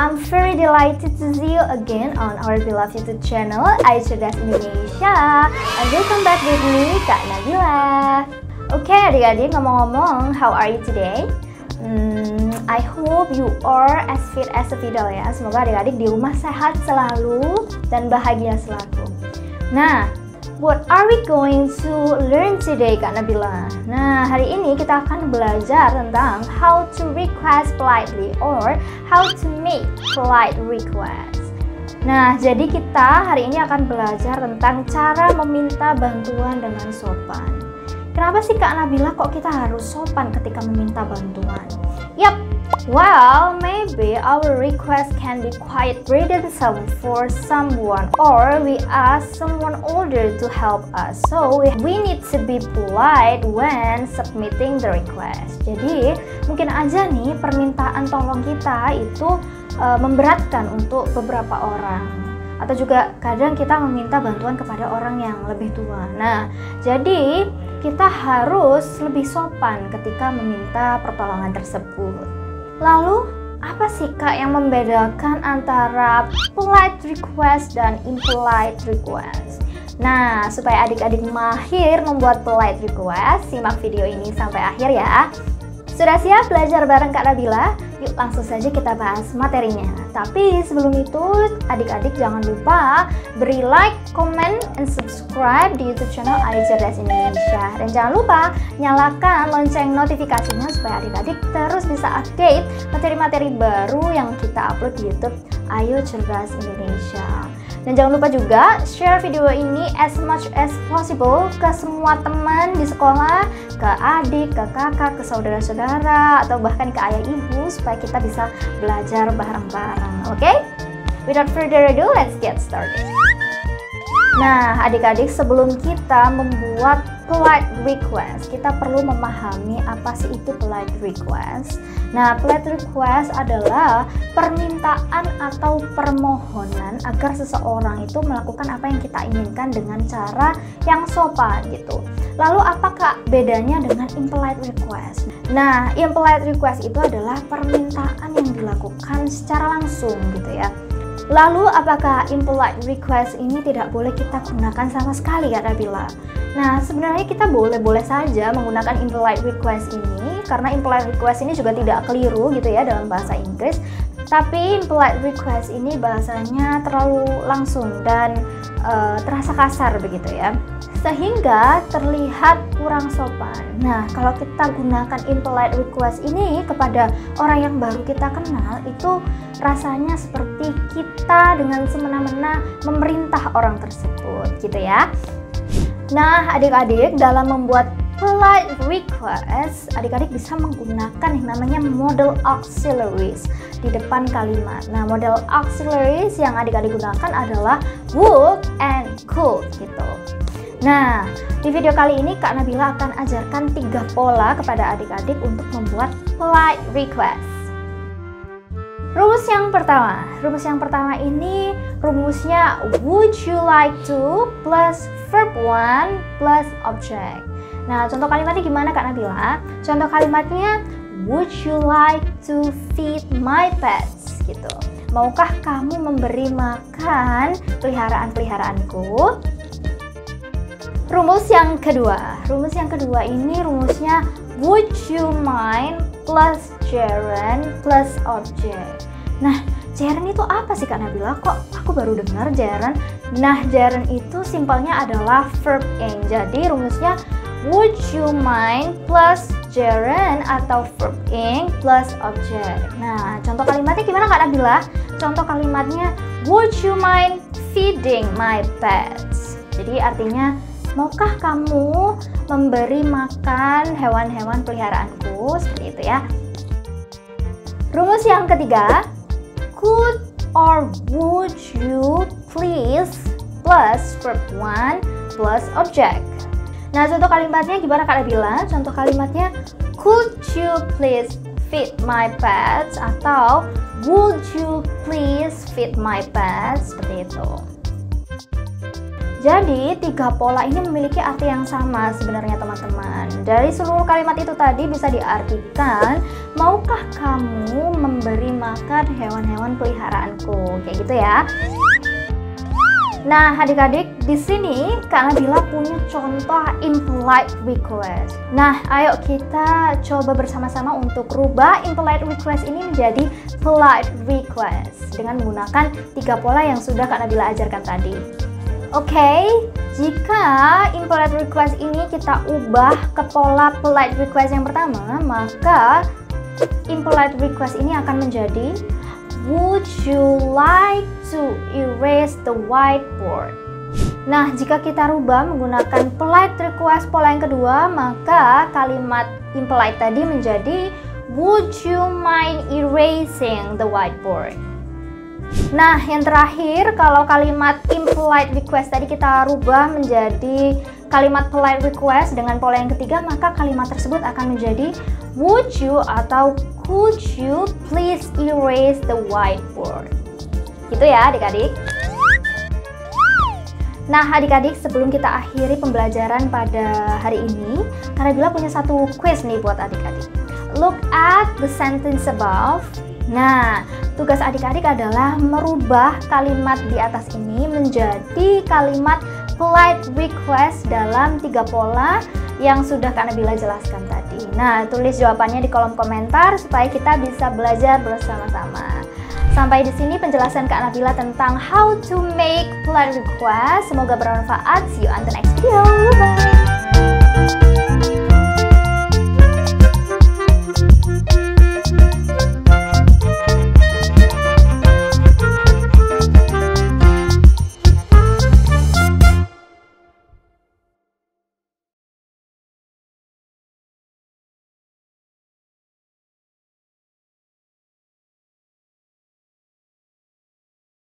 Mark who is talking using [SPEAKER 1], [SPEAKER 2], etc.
[SPEAKER 1] I'm very delighted to see you again on our beloved YouTube channel, Ayu Cerdas Indonesia. And welcome back with me, Kak Nabila. Oke adik-adik, ngomong-ngomong, how are you today? I hope you are as fit as a fiddle ya. Semoga adik-adik di rumah sehat selalu dan bahagia selalu. Nah, what are we going to learn today, Kak Nabila? Nah, hari ini kita akan belajar tentang how to request politely or how to make polite request. Nah, jadi kita hari ini akan belajar tentang cara meminta bantuan dengan sopan. Kenapa sih Kak Nabila kok kita harus sopan ketika meminta bantuan? Yap, well, maybe our request can be quite burdensome for someone, or we ask someone older to help us. So we need to be polite when submitting the request. Jadi mungkin aja nih permintaan tolong kita itu memberatkan untuk beberapa orang. Atau juga kadang kita meminta bantuan kepada orang yang lebih tua. Nah, jadi kita harus lebih sopan ketika meminta pertolongan tersebut. Lalu, apa sih Kak yang membedakan antara polite request dan impolite request? Nah, supaya adik-adik mahir membuat polite request, simak video ini sampai akhir ya. Sudah siap belajar bareng Kak Nabila? Yuk langsung saja kita bahas materinya. Tapi sebelum itu, adik-adik jangan lupa beri like, comment, and subscribe di YouTube channel Ayu Cerdas Indonesia. Dan jangan lupa nyalakan lonceng notifikasinya supaya adik-adik terus bisa update materi-materi baru yang kita upload di YouTube Ayu Cerdas Indonesia. Dan jangan lupa juga share video ini as much as possible ke semua teman di sekolah, ke adik, ke kakak, ke saudara-saudara, atau bahkan ke ayah ibu supaya kita bisa belajar bareng-bareng, oke? Without further ado, let's get started. Nah, adik-adik, sebelum kita membuat polite request, kita perlu memahami apa sih itu polite request. Nah, polite request adalah permintaan atau permohonan agar seseorang itu melakukan apa yang kita inginkan dengan cara yang sopan gitu. Lalu apakah bedanya dengan impolite request? Nah, impolite request itu adalah permintaan yang dilakukan secara langsung gitu ya. Lalu apakah impolite request ini tidak boleh kita gunakan sama sekali Kak Nabila? Nah, sebenarnya kita boleh-boleh saja menggunakan impolite request ini karena impolite request ini juga tidak keliru gitu ya dalam bahasa Inggris. Tapi impolite request ini bahasanya terlalu langsung dan terasa kasar begitu ya, sehingga terlihat kurang sopan. Nah, kalau kita gunakan impolite request ini kepada orang yang baru kita kenal, itu rasanya seperti kita dengan semena-mena memerintah orang tersebut gitu ya. Nah, adik-adik, dalam membuat polite request, adik-adik bisa menggunakan yang namanya model auxiliaries di depan kalimat. Nah, model auxiliaries yang adik-adik gunakan adalah would and could gitu. Nah, di video kali ini Kak Nabila akan ajarkan 3 pola kepada adik-adik untuk membuat polite request. Rumus yang pertama ini rumusnya would you like to plus verb 1 plus object. Nah, contoh kalimatnya gimana Kak Nabila? Contoh kalimatnya would you like to feed my pets gitu. Maukah kamu memberi makan peliharaan-peliharaanku? Rumus yang kedua ini rumusnya would you mind plus gerund plus object. Nah, gerund itu apa sih Kak Nabila? Kok aku baru dengar gerund? Nah, gerund itu simpelnya adalah verb ing. Jadi rumusnya would you mind plus gerund atau verb ing plus object. Nah, contoh kalimatnya gimana Kak Nabila? Contoh kalimatnya would you mind feeding my pets. Jadi artinya, maukah kamu memberi makan hewan-hewan peliharaanku? Seperti itu ya. Rumus yang ketiga, could or would you please plus verb 1 plus object. Nah, contoh kalimatnya gimana Kak Nabila? Contoh kalimatnya could you please feed my pets atau would you please feed my pets? Seperti itu. Jadi, tiga pola ini memiliki arti yang sama sebenarnya teman-teman. Dari seluruh kalimat itu tadi bisa diartikan, maukah kamu memberi makan hewan-hewan peliharaanku? Kayak gitu ya. Nah, adik-adik, di sini Kak Nabila punya contoh impolite request. Nah, ayo kita coba bersama-sama untuk rubah impolite request ini menjadi polite request dengan menggunakan tiga pola yang sudah Kak Nabila ajarkan tadi. Oke, jika impolite request ini kita ubah ke pola polite request yang pertama, maka impolite request ini akan menjadi would you like to erase the whiteboard? Nah, jika kita rubah menggunakan polite request pola yang kedua, maka kalimat impolite tadi menjadi would you mind erasing the whiteboard? Nah, yang terakhir, kalau kalimat impolite request tadi kita rubah menjadi kalimat polite request dengan pola yang ketiga, maka kalimat tersebut akan menjadi would you atau could you please erase the whiteboard? Gitu ya adik-adik. Nah adik-adik, sebelum kita akhiri pembelajaran pada hari ini, Kak Nabila punya satu quiz nih buat adik-adik. Look at the sentence above. Nah, tugas adik-adik adalah merubah kalimat di atas ini menjadi kalimat polite request dalam tiga pola yang sudah Kak Nabila jelaskan tadi. Nah, tulis jawabannya di kolom komentar supaya kita bisa belajar bersama-sama. Sampai di sini penjelasan Kak Nabila tentang how to make polite request. Semoga bermanfaat. See you on the next video. Bye-bye.